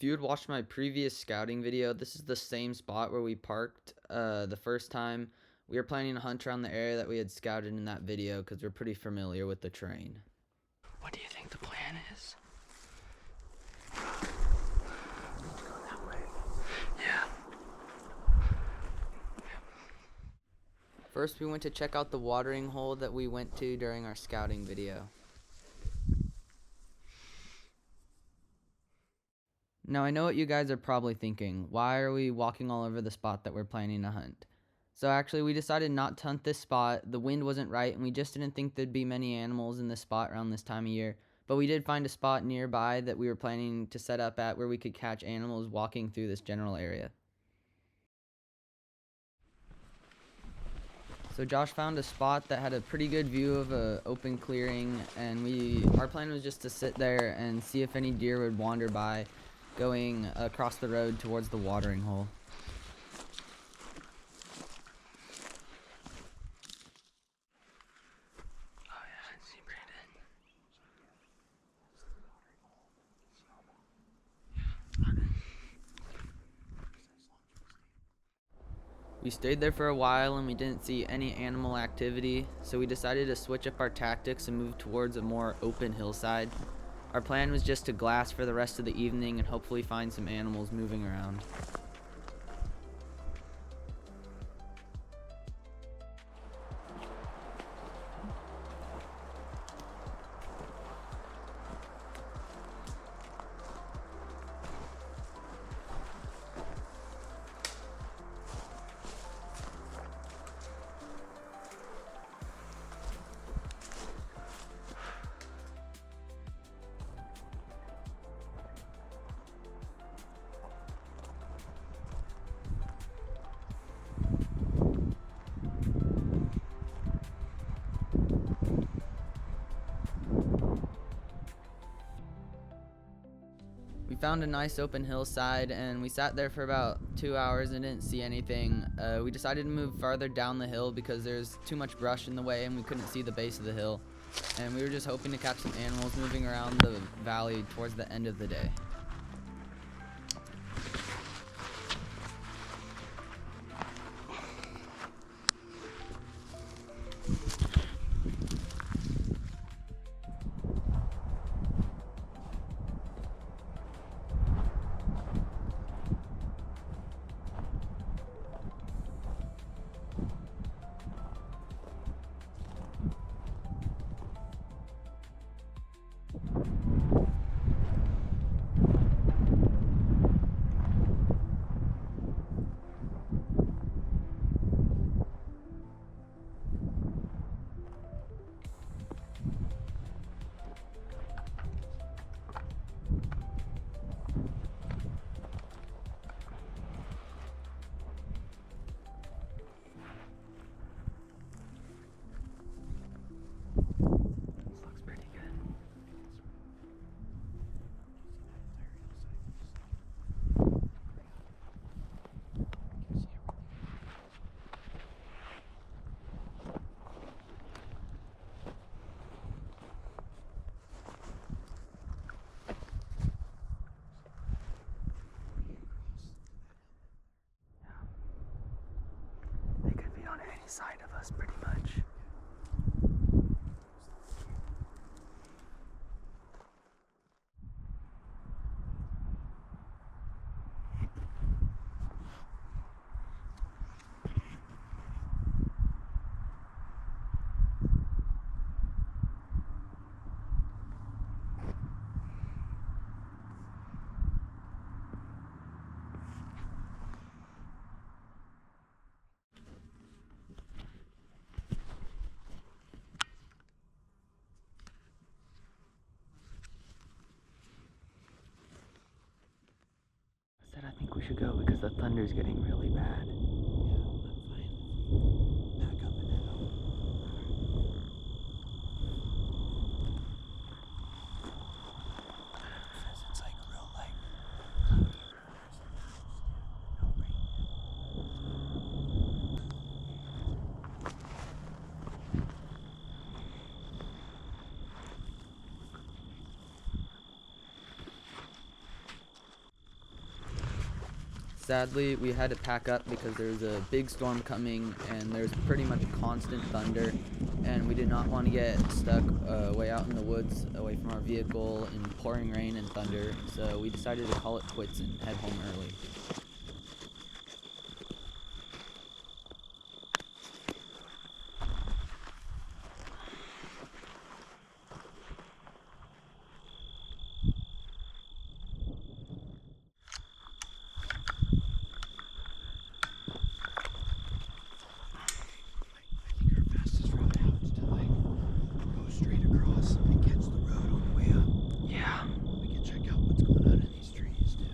you had watched my previous scouting video, this is the same spot where we parked the first time. We were planning to hunt around the area that we had scouted in that video because we're pretty familiar with the terrain. What do you think the plan is? Go that way. Yeah. First, we went to check out the watering hole that we went to during our scouting video. Now, I know what you guys are probably thinking. Why are we walking all over the spot that we're planning to hunt? So actually, we decided not to hunt this spot. The wind wasn't right, and we just didn't think there'd be many animals in this spot around this time of year. But we did find a spot nearby that we were planning to set up at where we could catch animals walking through this general area. So Josh found a spot that had a pretty good view of a open clearing, and our plan was just to sit there and see if any deer would wander by, going across the road towards the watering hole. Oh yeah, I see Brandon. We stayed there for a while and we didn't see any animal activity, so we decided to switch up our tactics and move towards a more open hillside. Our plan was just to glass for the rest of the evening and hopefully find some animals moving around. We found a nice open hillside and we sat there for about 2 hours and didn't see anything. We decided to move farther down the hill because there's too much brush in the way and we couldn't see the base of the hill. And we were just hoping to catch some animals moving around the valley towards the end of the day. This looks pretty good. They could be on any side of us pretty much. I said I think we should go because the thunder's getting really bad. It's like real light. Sadly, we had to pack up because there was a big storm coming and there's pretty much constant thunder, and we did not want to get stuck way out in the woods away from our vehicle in pouring rain and thunder, so we decided to call it quits and head home early. I think our fastest route out is to go straight across and catch the road on the way up. Yeah. We can check out what's going on in these trees too.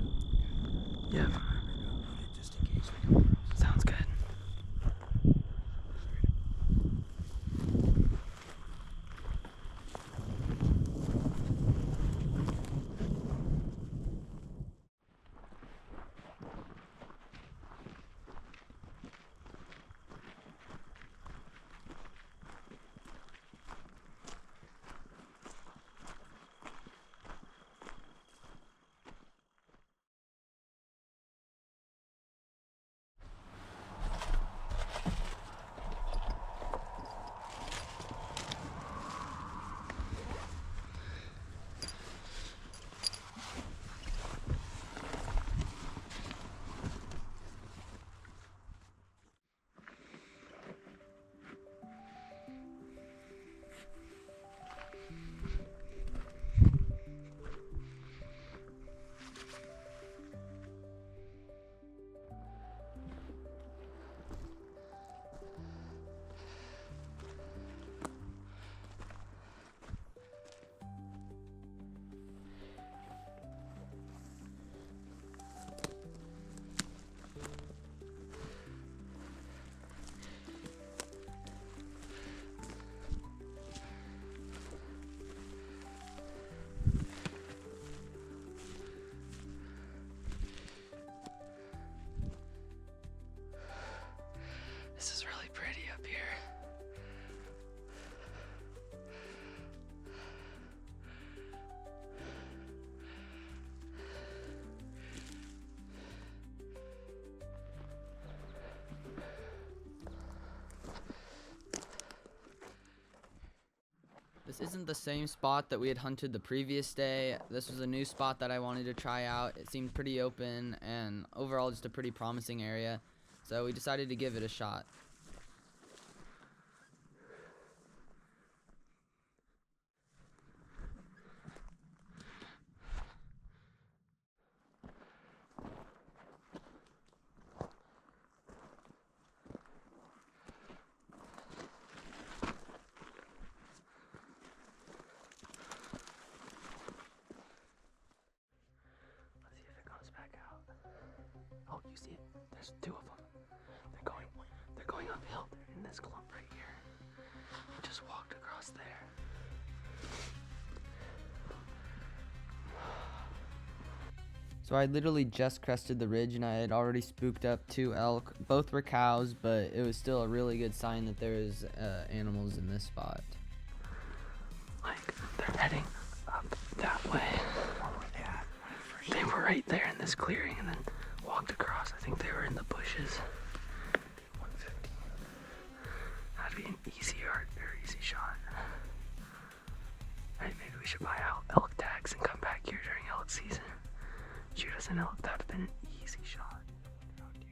Yep. We're gonna load it just in case we come across. Sounds good. This is really pretty up here. This isn't the same spot that we had hunted the previous day. This was a new spot that I wanted to try out. It seemed pretty open and overall just a pretty promising area, so we decided to give it a shot. Let's see if it goes back out. Oh, you see it? There's two of them. They're going uphill. They're in this clump right here. We just walked across there. So I literally just crested the ridge and I had already spooked up 2 elk. Both were cows, but it was still a really good sign that there is animals in this spot. Like, they're heading up that way. They were right there in this clearing and then walked across. I think they were in the bushes. 150. That'd be an easy shot. Right, maybe we should buy out elk tags and come back here during elk season. Shoot us an elk. That'd have been an easy shot. Oh dear.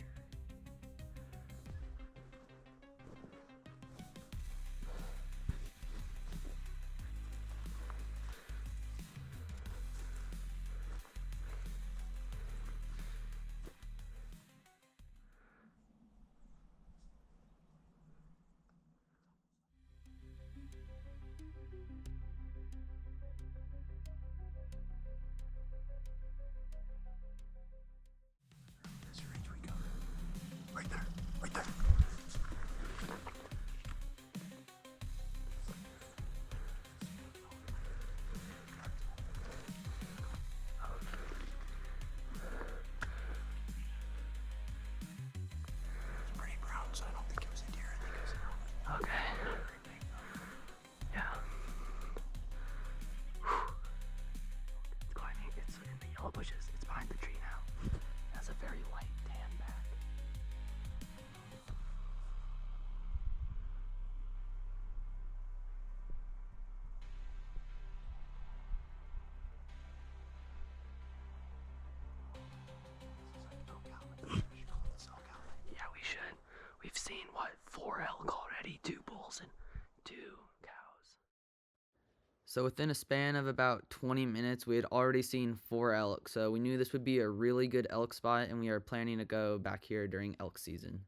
So within a span of about 20 minutes, we had already seen 4 elk. So we knew this would be a really good elk spot, and we are planning to go back here during elk season.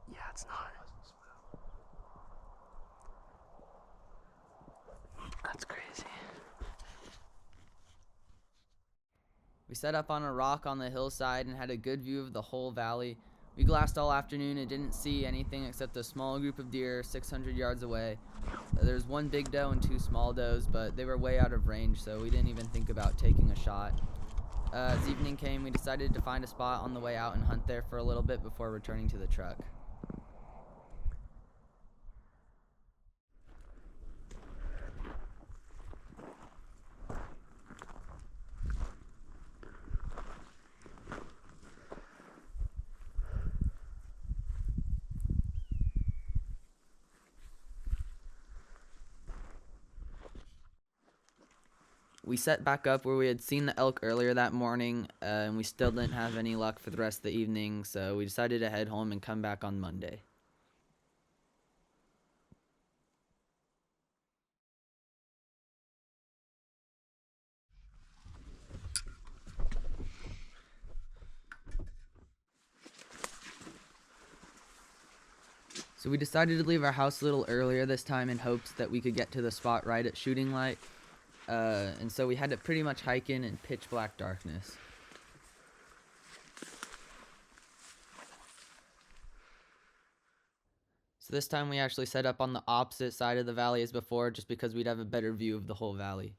Yeah, it's not. That's crazy. We set up on a rock on the hillside and had a good view of the whole valley. We glassed all afternoon and didn't see anything except a small group of deer 600 yards away. There's one big doe and 2 small does, but they were way out of range, so we didn't even think about taking a shot. As evening came, we decided to find a spot on the way out and hunt there for a little bit before returning to the truck. We set back up where we had seen the elk earlier that morning, and we still didn't have any luck for the rest of the evening, so we decided to head home and come back on Monday. So we decided to leave our house a little earlier this time in hopes that we could get to the spot right at shooting light. And so we had to pretty much hike in pitch black darkness. So this time we actually set up on the opposite side of the valley as before, just because we'd have a better view of the whole valley.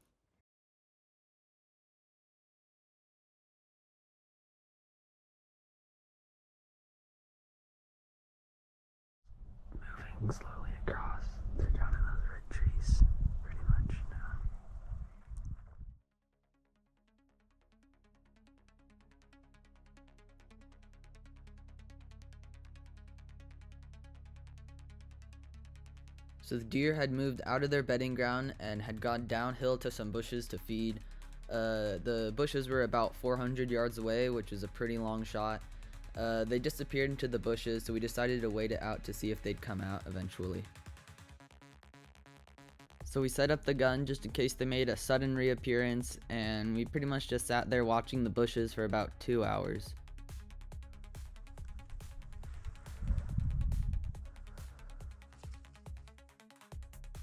Moving slowly across. They're down in those red trees, pretty much now. So the deer had moved out of their bedding ground and had gone downhill to some bushes to feed. The bushes were about 400 yards away, which is a pretty long shot. They disappeared into the bushes, so we decided to wait it out to see if they'd come out eventually. So we set up the gun just in case they made a sudden reappearance, and we pretty much just sat there watching the bushes for about 2 hours.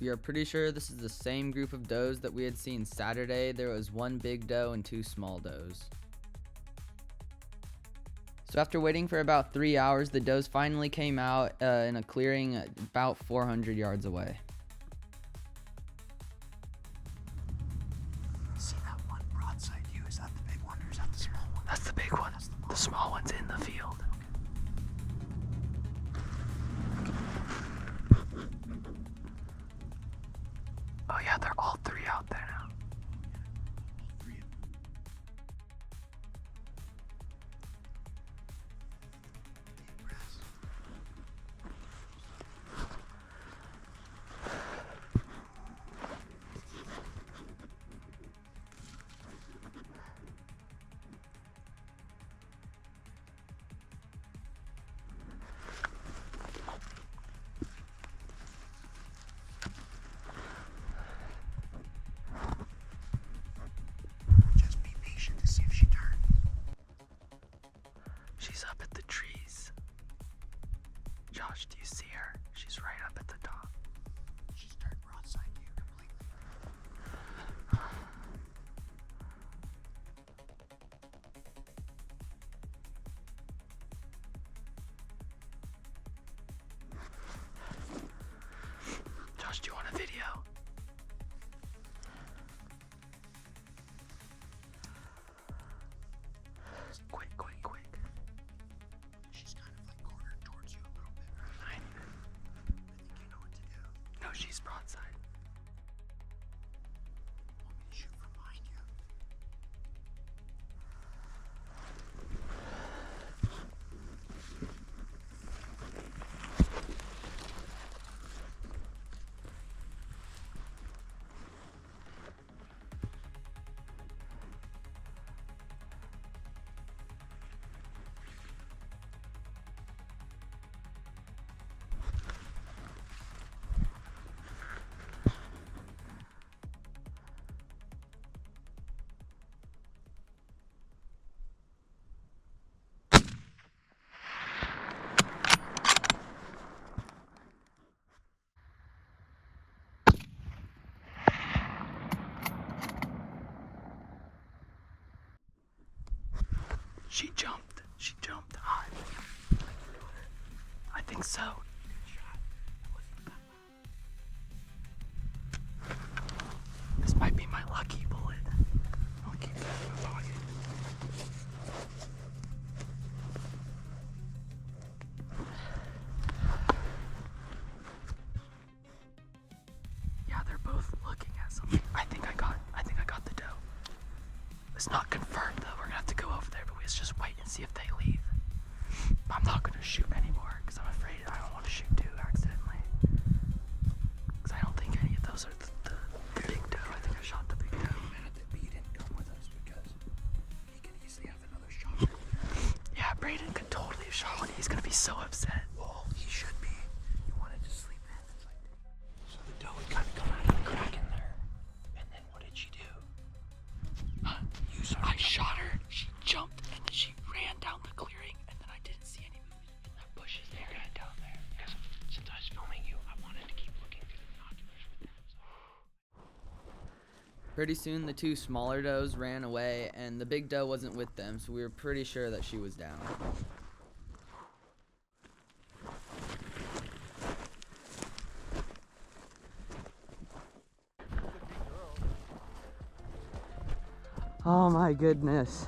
We are pretty sure this is the same group of does that we had seen Saturday. There was 1 big doe and 2 small does. So after waiting for about 3 hours, the does finally came out in a clearing about 400 yards away. See that one broadside view? Is that the big one or is that the small one? That's the big one. The small one's in the field. Oh yeah, they're all 3 out there now. All 3 of them. Deep breaths. Just be patient to see if she turns. She's up at the trees. Josh, do you see her? She's right up at the top. She's turned broadside to you completely. Josh, do you want a video? Quick, quick, quick. She's kind of like cornered towards you a little bit. I I think you know what to do. No, she's broadside. Want me to shoot from behind you? She jumped high. I think so. This might be my lucky bullet. I'll keep that in my pocket. Yeah, they're both looking at something. I think I got the doe. It's not confirmed though. We're gonna have to go over there, but let's just wait and see if they leave. I'm not gonna shoot anymore because I'm afraid I don't want to shoot two accidentally. Because I don't think any of those are the big doe. I think I shot the big doe. I'm mad that B didn't come with us because he could easily have another shot. Yeah, Brayden could totally have shot one. He's gonna be so upset. Well, he should be. He wanted to sleep in. It's like, so the doe would kind of come out of the crack in there. And then what did she do? You saw I shot her. She jumped and then she ran down the clearing, and then I didn't see any movement in the bushes there. Got down there. Because since I was filming you, I wanted to keep looking through the binoculars with them. Pretty soon, the two smaller does ran away, and the big doe wasn't with them, so we were pretty sure that she was down. Oh my goodness.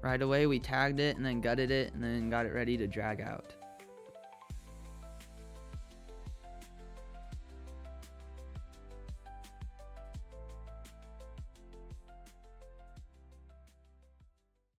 Right away we tagged it and then gutted it and then got it ready to drag out.